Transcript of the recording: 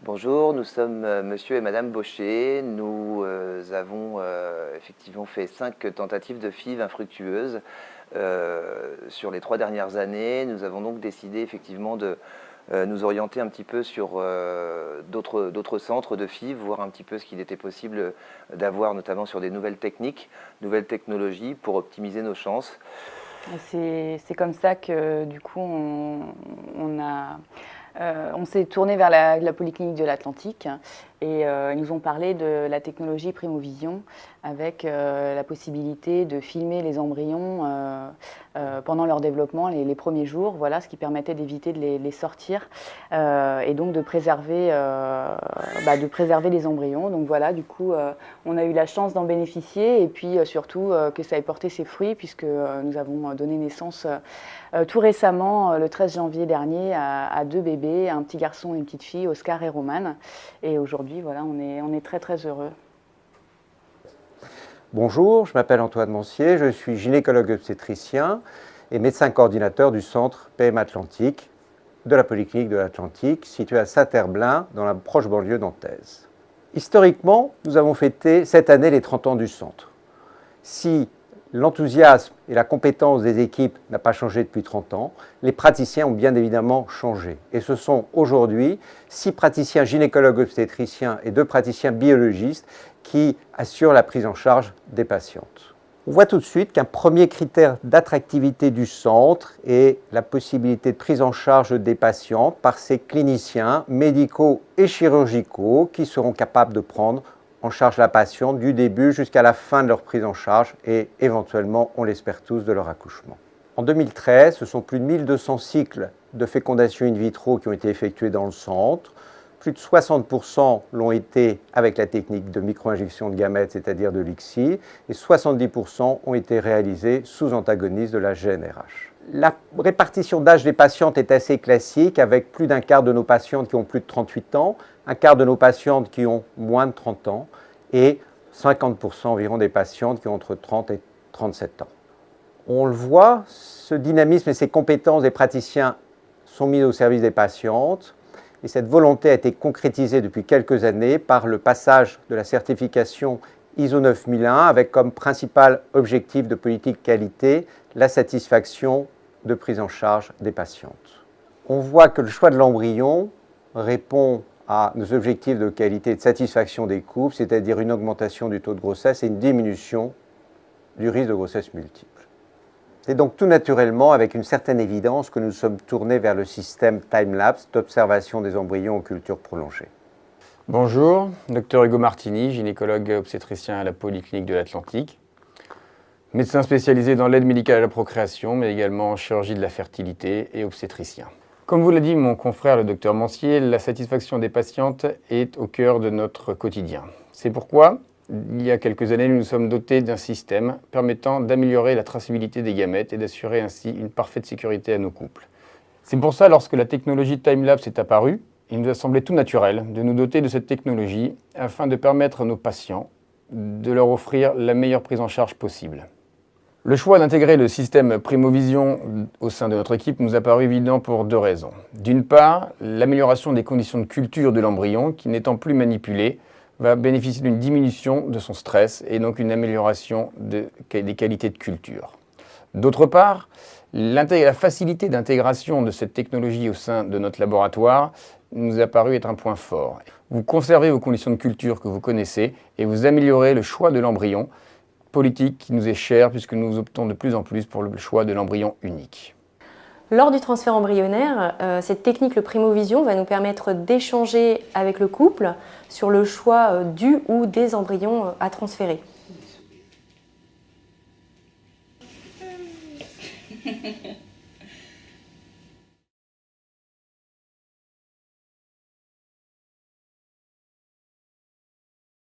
Bonjour, nous sommes monsieur et madame Baucher. Nous avons effectivement fait 5 tentatives de FIV infructueuses sur les 3 dernières années. Nous avons donc décidé effectivement de nous orienter un petit peu sur d'autres centres de FIV, voir un petit peu ce qu'il était possible d'avoir, notamment sur des nouvelles techniques, nouvelles technologies pour optimiser nos chances. C'est comme ça que du coup on s'est tourné vers la Polyclinique de l'Atlantique et ils nous ont parlé de la technologie Primovision avec la possibilité de filmer les embryons pendant leur développement, les premiers jours, voilà, ce qui permettait d'éviter de les sortir et donc de préserver les embryons. Donc voilà, du coup, on a eu la chance d'en bénéficier et puis surtout que ça ait porté ses fruits puisque nous avons donné naissance tout récemment, le 13 janvier dernier, à 2 bébés, un petit garçon et une petite fille, Oscar et Romane. Et aujourd'hui, voilà, on est très très heureux. Bonjour, je m'appelle Antoine Mancier, je suis gynécologue obstétricien et médecin coordinateur du centre PM Atlantique de la Polyclinique de l'Atlantique, situé à Saint-Herblain, dans la proche banlieue nantaise. Historiquement, nous avons fêté cette année les 30 ans du centre. Si l'enthousiasme et la compétence des équipes n'a pas changé depuis 30 ans, les praticiens ont bien évidemment changé. Et ce sont aujourd'hui 6 praticiens gynécologues obstétriciens et 2 praticiens biologistes qui assurent la prise en charge des patientes. On voit tout de suite qu'un premier critère d'attractivité du centre est la possibilité de prise en charge des patientes par ces cliniciens médicaux et chirurgicaux qui seront capables de prendre en charge la patiente du début jusqu'à la fin de leur prise en charge et éventuellement, on l'espère tous, de leur accouchement. En 2013, ce sont plus de 1200 cycles de fécondation in vitro qui ont été effectués dans le centre. Plus de 60% l'ont été avec la technique de micro-injection de gamètes, c'est-à-dire de l'ICSI, et 70% ont été réalisés sous antagonisme de la GnRH. La répartition d'âge des patientes est assez classique, avec plus d'un quart de nos patientes qui ont plus de 38 ans, un quart de nos patientes qui ont moins de 30 ans et 50% environ des patientes qui ont entre 30 et 37 ans. On le voit, ce dynamisme et ces compétences des praticiens sont mis au service des patientes et cette volonté a été concrétisée depuis quelques années par le passage de la certification ISO 9001 avec comme principal objectif de politique qualité la satisfaction de prise en charge des patientes. On voit que le choix de l'embryon répond à nos objectifs de qualité et de satisfaction des couples, c'est-à-dire une augmentation du taux de grossesse et une diminution du risque de grossesse multiple. C'est donc tout naturellement, avec une certaine évidence, que nous sommes tournés vers le système time-lapse d'observation des embryons en culture prolongée. Bonjour, Dr Hugo Martini, gynécologue obstétricien à la Polyclinique de l'Atlantique, médecin spécialisé dans l'aide médicale à la procréation, mais également en chirurgie de la fertilité et obstétricien. Comme vous l'a dit mon confrère le Dr Mancier, la satisfaction des patientes est au cœur de notre quotidien. C'est pourquoi, il y a quelques années, nous nous sommes dotés d'un système permettant d'améliorer la traçabilité des gamètes et d'assurer ainsi une parfaite sécurité à nos couples. C'est pour ça, lorsque la technologie time-lapse est apparue, il nous a semblé tout naturel de nous doter de cette technologie afin de permettre à nos patients de leur offrir la meilleure prise en charge possible. Le choix d'intégrer le système Primovision au sein de notre équipe nous a paru évident pour 2 raisons. D'une part, l'amélioration des conditions de culture de l'embryon, qui n'étant plus manipulé, va bénéficier d'une diminution de son stress et donc une amélioration des qualités de culture. D'autre part, la facilité d'intégration de cette technologie au sein de notre laboratoire nous a paru être un point fort. Vous conservez vos conditions de culture que vous connaissez et vous améliorez le choix de l'embryon, politique qui nous est chère puisque nous optons de plus en plus pour le choix de l'embryon unique. Lors du transfert embryonnaire, cette technique, le Primovision, va nous permettre d'échanger avec le couple sur le choix du ou des embryons à transférer.